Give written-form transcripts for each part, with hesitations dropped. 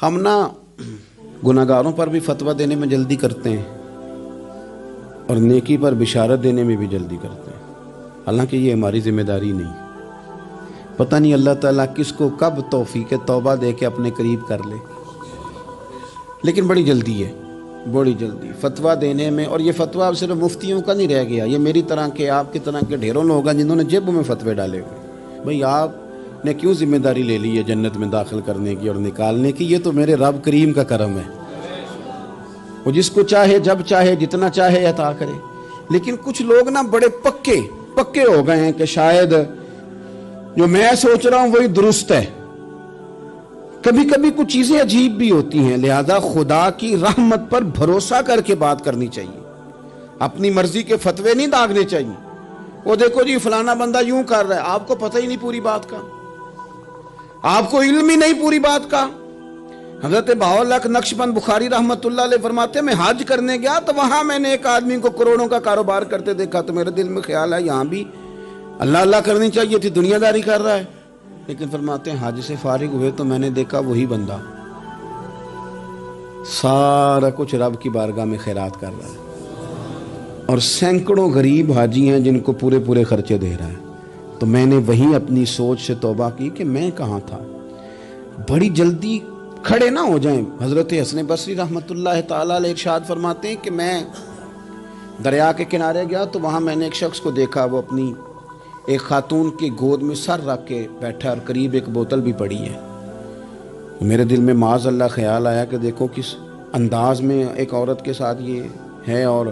ہم نا گناہگاروں پر بھی فتویٰ دینے میں جلدی کرتے ہیں اور نیکی پر بشارت دینے میں بھی جلدی کرتے ہیں، حالانکہ یہ ہماری ذمہ داری نہیں۔ پتہ نہیں اللہ تعالیٰ کس کو کب توفیق توبہ دے کے اپنے قریب کر لے، لیکن بڑی جلدی ہے، بڑی جلدی فتویٰ دینے میں۔ اور یہ فتویٰ اب صرف مفتیوں کا نہیں رہ گیا، یہ میری طرح کے آپ کی طرح کے ڈھیروں لوگ ہیں جنہوں نے جیبوں میں فتوے ڈالے ہوئے۔ بھئی آپ نے کیوں ذمہ داری لے لی ہے جنت میں داخل کرنے کی اور نکالنے کی؟ یہ تو میرے رب کریم کا کرم ہے، وہ جس کو چاہے جب چاہے جتنا چاہے عطا کرے۔ لیکن کچھ لوگ نا بڑے پکے ہو گئے ہیں کہ شاید جو میں سوچ رہا ہوں وہی درست ہے۔ کبھی کبھی کچھ چیزیں عجیب بھی ہوتی ہیں، لہذا خدا کی رحمت پر بھروسہ کر کے بات کرنی چاہیے، اپنی مرضی کے فتوے نہیں داغنے چاہیے۔ وہ دیکھو جی فلانا بندہ یوں کر رہا ہے، آپ کو پتہ ہی نہیں پوری بات کا، آپ کو علم ہی نہیں پوری بات کا۔ حضرت بہاءاللہ نقشبند بخاری رحمت اللہ علیہ فرماتے ہیں میں حج کرنے گیا تو وہاں میں نے ایک آدمی کو کروڑوں کا کاروبار کرتے دیکھا، تو میرے دل میں خیال ہے یہاں بھی اللہ اللہ کرنی چاہیے تھی، دنیا داری کر رہا ہے۔ لیکن فرماتے ہیں حج سے فارغ ہوئے تو میں نے دیکھا وہی بندہ سارا کچھ رب کی بارگاہ میں خیرات کر رہا ہے، اور سینکڑوں غریب حاجی ہیں جن کو پورے خرچے دے رہا ہے۔ تو میں نے وہیں اپنی سوچ سے توبہ کی کہ میں کہاں تھا۔ بڑی جلدی کھڑے نہ ہو جائیں۔ حضرت حسن بصری رحمت اللہ تعالیٰ علیہ ارشاد فرماتے ہیں کہ میں دریا کے کنارے گیا تو وہاں میں نے ایک شخص کو دیکھا، وہ اپنی ایک خاتون کی گود میں سر رکھ کے بیٹھا اور قریب ایک بوتل بھی پڑی ہے۔ میرے دل میں معاذ اللہ خیال آیا کہ دیکھو کس انداز میں ایک عورت کے ساتھ یہ ہے، اور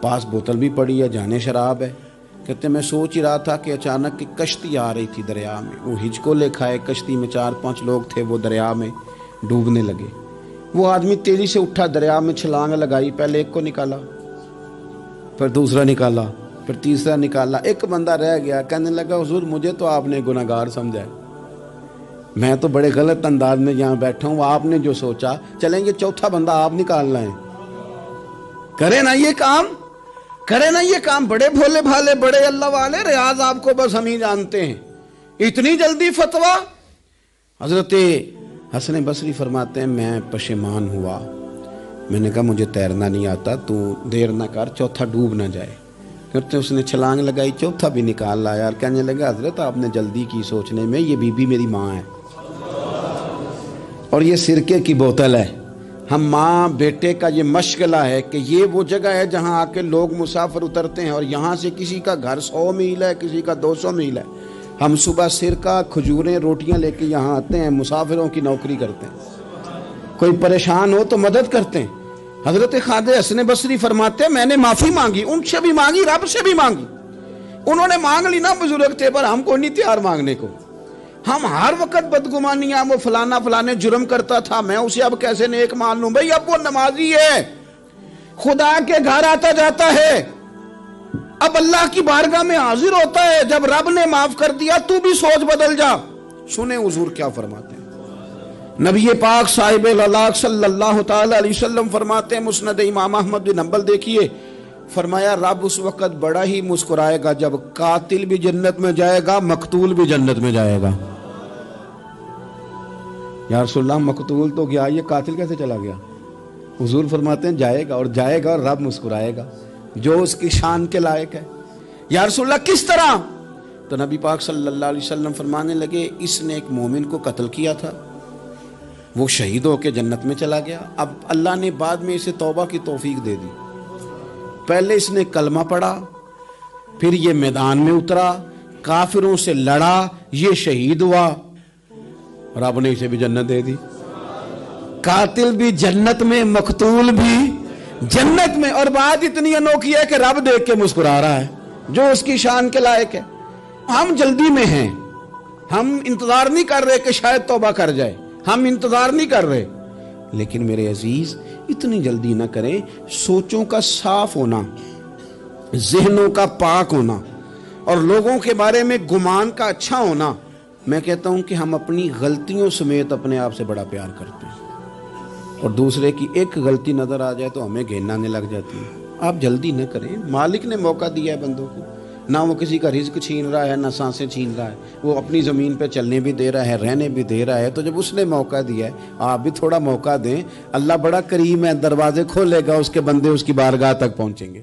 پاس بوتل بھی پڑی ہے، جانے شراب ہے۔ کہتے میں سوچ ہی رہا تھا کہ اچانک ایک کشتی آ رہی تھی دریا میں، وہ ہچکو لے کھائے، کشتی میں 4-5 لوگ تھے، وہ دریا میں ڈوبنے لگے۔ وہ آدمی تیزی سے اٹھا، دریا میں چھلانگ لگائی، پہلے ایک کو نکالا، پھر دوسرا نکالا، پھر تیسرا نکالا، ایک بندہ رہ گیا۔ کہنے لگا حضور مجھے تو آپ نے گناہگار سمجھا ہے، میں تو بڑے غلط انداز میں یہاں بیٹھا ہوں، آپ نے جو سوچا چلیں گے چوتھا بندہ آپ نکالنا ہے، کرے نا یہ کام، کرے نا یہ کام۔ بڑے بھولے بھالے بڑے اللہ والے، ریاض آپ کو بس ہم ہی جانتے ہیں، اتنی جلدی فتویٰ۔ حضرت حسن بصری فرماتے ہیں میں پشیمان ہوا، میں نے کہا مجھے تیرنا نہیں آتا، تو دیر نہ کر چوتھا ڈوب نہ جائے۔ کرتے اس نے چھلانگ لگائی، چوتھا بھی نکال لایا، اور کہنے لگا حضرت آپ نے جلدی کی سوچنے میں، یہ بی بی میری ماں ہے اور یہ سرکے کی بوتل ہے۔ ہم ماں بیٹے کا یہ مشغلہ ہے کہ یہ وہ جگہ ہے جہاں آ کے لوگ مسافر اترتے ہیں، اور یہاں سے کسی کا گھر 100 میل ہے، کسی کا 200 میل ہے۔ ہم صبح سرکہ کھجوریں روٹیاں لے کے یہاں آتے ہیں، مسافروں کی نوکری کرتے ہیں، کوئی پریشان ہو تو مدد کرتے ہیں۔ حضرت خواجہ حسن بصری فرماتے ہیں میں نے معافی مانگی، ان سے بھی مانگی، رب سے بھی مانگی۔ انہوں نے مانگ لی نا بزرگ تھے، پر ہم کو نہیں تیار مانگنے کو۔ ہم ہر وقت بدگمانیاں، وہ فلانے جرم کرتا تھا، میں اسے اب کیسے نیک مان لوں؟ بھئی اب وہ نمازی ہے، خدا کے گھر آتا جاتا ہے، اب اللہ کی بارگاہ میں حاضر ہوتا ہے، جب رب نے معاف کر دیا تو بھی سوچ بدل جا۔ سنیں حضور کیا فرماتے ہیں۔ نبی پاک صاحب العلاق صلی اللہ تعالی علیہ وسلم فرماتے ہیں، مسند امام احمد بن حنبل دیکھیے، فرمایا رب اس وقت بڑا ہی مسکرائے گا جب قاتل بھی جنت میں جائے گا، مقتول بھی جنت میں جائے گا۔ یا رسول اللہ مقتول تو گیا، یہ قاتل کیسے چلا گیا؟ حضور فرماتے ہیں جائے گا، اور جائے گا اور رب مسکرائے گا، جو اس کی شان کے لائق ہے۔ یا رسول اللہ کس طرح؟ تو نبی پاک صلی اللہ علیہ وسلم فرمانے لگے اس نے ایک مومن کو قتل کیا تھا، وہ شہید ہو کے جنت میں چلا گیا، اب اللہ نے بعد میں اسے توبہ کی توفیق دے دی۔ پہلے اس نے کلمہ پڑھا، پھر یہ میدان میں اترا، کافروں سے لڑا، یہ شہید ہوا، رب نے اسے بھی جنت دے دی۔ قاتل بھی جنت میں، مقتول بھی جنت میں، اور بات اتنی انوکھی ہے کہ رب دیکھ کے مسکرا رہا ہے، جو اس کی شان کے لائق ہے۔ ہم جلدی میں ہیں، ہم انتظار نہیں کر رہے کہ شاید توبہ کر جائے، ہم انتظار نہیں کر رہے۔ لیکن میرے عزیز اتنی جلدی نہ کریں، سوچوں کا صاف ہونا، ذہنوں کا پاک ہونا، اور لوگوں کے بارے میں گمان کا اچھا ہونا۔ میں کہتا ہوں کہ ہم اپنی غلطیوں سمیت اپنے آپ سے بڑا پیار کرتے ہیں، اور دوسرے کی ایک غلطی نظر آ جائے تو ہمیں گھن آنے لگ جاتی ہے۔ آپ جلدی نہ کریں، مالک نے موقع دیا ہے بندوں کو، نہ وہ کسی کا رزق چھین رہا ہے، نہ سانسیں چھین رہا ہے، وہ اپنی زمین پہ چلنے بھی دے رہا ہے، رہنے بھی دے رہا ہے۔ تو جب اس نے موقع دیا ہے، آپ بھی تھوڑا موقع دیں۔ اللہ بڑا کریم ہے، دروازے کھولے گا، اس کے بندے اس کی بارگاہ تک پہنچیں گے۔